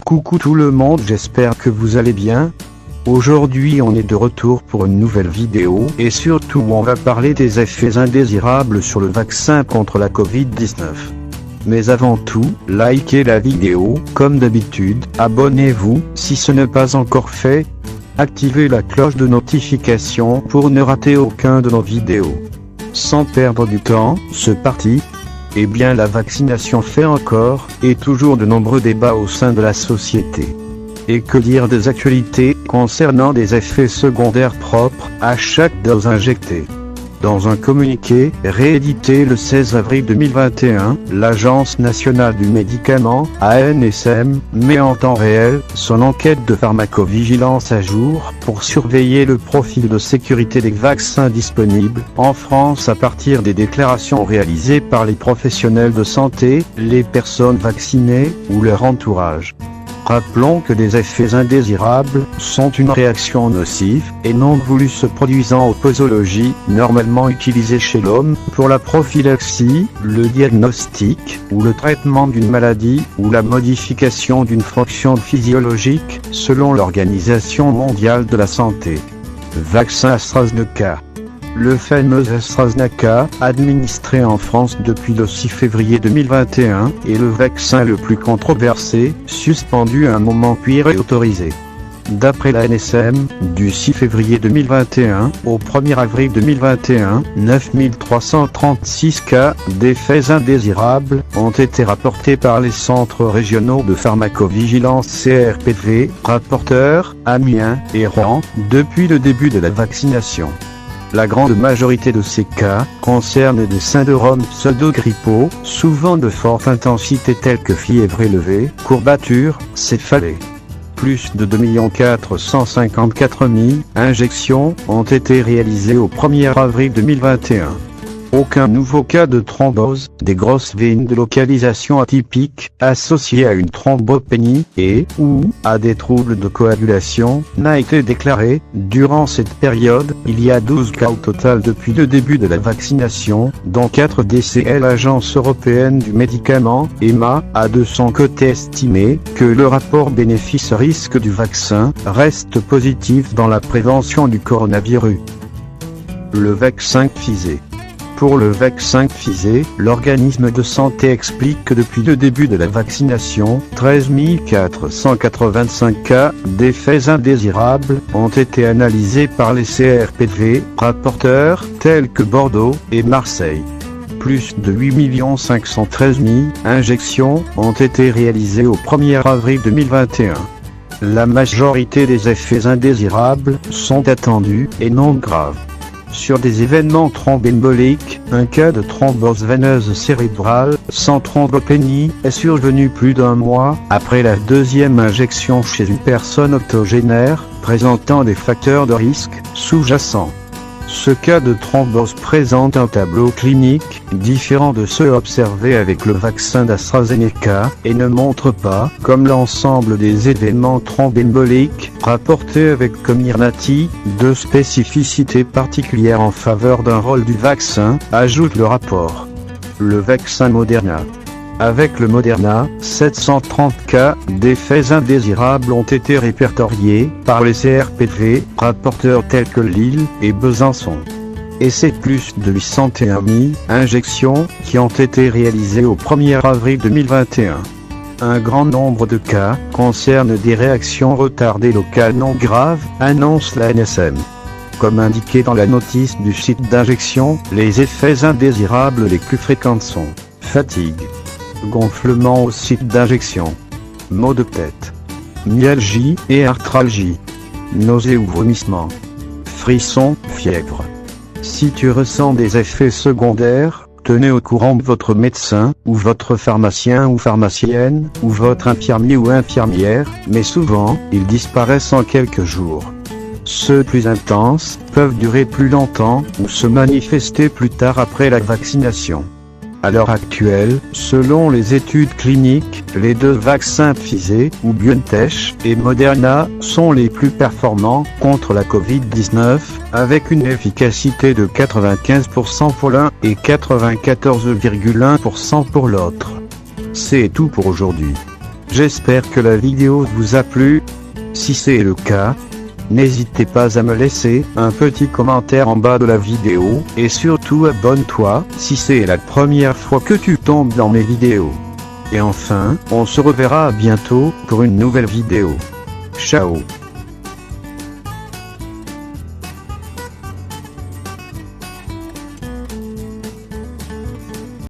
Coucou tout le monde, j'espère que vous allez bien. Aujourd'hui on est de retour pour une nouvelle vidéo et surtout on va parler des effets indésirables sur le vaccin contre la Covid-19. Mais avant tout, likez la vidéo, comme d'habitude, abonnez-vous si ce n'est pas encore fait. Activez la cloche de notification pour ne rater aucun de nos vidéos. Sans perdre du temps, c'est parti. Eh bien la vaccination fait encore, et toujours de nombreux débats au sein de la société. Et que dire des actualités concernant des effets secondaires propres à chaque dose injectée. Dans un communiqué, réédité le 16 avril 2021, l'Agence nationale du médicament, ANSM, met en temps réel son enquête de pharmacovigilance à jour pour surveiller le profil de sécurité des vaccins disponibles en France à partir des déclarations réalisées par les professionnels de santé, les personnes vaccinées ou leur entourage. Rappelons que les effets indésirables sont une réaction nocive et non voulue se produisant aux posologies normalement utilisées chez l'homme pour la prophylaxie, le diagnostic ou le traitement d'une maladie ou la modification d'une fonction physiologique selon l'Organisation mondiale de la santé. Vaccin AstraZeneca. Le fameux AstraZeneca, administré en France depuis le 6 février 2021, est le vaccin le plus controversé, suspendu à un moment puis réautorisé. D'après la NSM, du 6 février 2021 au 1er avril 2021, 9336 cas d'effets indésirables ont été rapportés par les centres régionaux de pharmacovigilance CRPV, rapporteurs, Amiens et Rouen, depuis le début de la vaccination. La grande majorité de ces cas concernent des syndromes pseudo-grippaux, souvent de forte intensité tels que fièvre élevée, courbatures, céphalée. Plus de 2 454 000 injections ont été réalisées au 1er avril 2021. Aucun nouveau cas de thrombose, des grosses veines de localisation atypiques, associées à une thrombopénie ou à des troubles de coagulation, n'a été déclaré. Durant cette période, il y a 12 cas au total depuis le début de la vaccination, dont 4 décès. L'Agence européenne du médicament, EMA, a de son côté estimé que le rapport bénéfice-risque du vaccin reste positif dans la prévention du coronavirus. Le vaccin Pfizer. Pour le vaccin Pfizer, l'organisme de santé explique que depuis le début de la vaccination, 13 485 cas d'effets indésirables ont été analysés par les CRPV, rapporteurs tels que Bordeaux et Marseille. Plus de 8 513 000 injections ont été réalisées au 1er avril 2021. La majorité des effets indésirables sont attendus et non graves. Sur des événements thromboemboliques, un cas de thrombose veineuse cérébrale sans thrombopénie est survenu plus d'un mois après la deuxième injection chez une personne octogénaire présentant des facteurs de risque sous-jacents. Ce cas de thrombose présente un tableau clinique différent de ceux observés avec le vaccin d'AstraZeneca et ne montre pas, comme l'ensemble des événements thromboemboliques rapportés avec Comirnaty, de spécificité particulière en faveur d'un rôle du vaccin, ajoute le rapport. Le vaccin Moderna. Avec le Moderna, 730 cas d'effets indésirables ont été répertoriés par les CRPV, rapporteurs tels que Lille et Besançon. Et c'est plus de 801 000 injections qui ont été réalisées au 1er avril 2021. Un grand nombre de cas concernent des réactions retardées locales non graves, annonce la NSM. Comme indiqué dans la notice du site d'injection, les effets indésirables les plus fréquents sont fatigue, gonflement au site d'injection, maux de tête, myalgie et arthralgie, nausées ou vomissements, frissons, fièvre. Si tu ressens des effets secondaires, tenez au courant votre médecin, ou votre pharmacien ou pharmacienne, ou votre infirmier ou infirmière, mais souvent, ils disparaissent en quelques jours. Ceux plus intenses peuvent durer plus longtemps ou se manifester plus tard après la vaccination. À l'heure actuelle, selon les études cliniques, les deux vaccins Pfizer ou BioNTech et Moderna sont les plus performants contre la Covid-19, avec une efficacité de 95% pour l'un et 94,1% pour l'autre. C'est tout pour aujourd'hui. J'espère que la vidéo vous a plu. Si c'est le cas, n'hésitez pas à me laisser un petit commentaire en bas de la vidéo, et surtout abonne-toi si c'est la première fois que tu tombes dans mes vidéos. Et enfin, on se reverra bientôt pour une nouvelle vidéo. Ciao.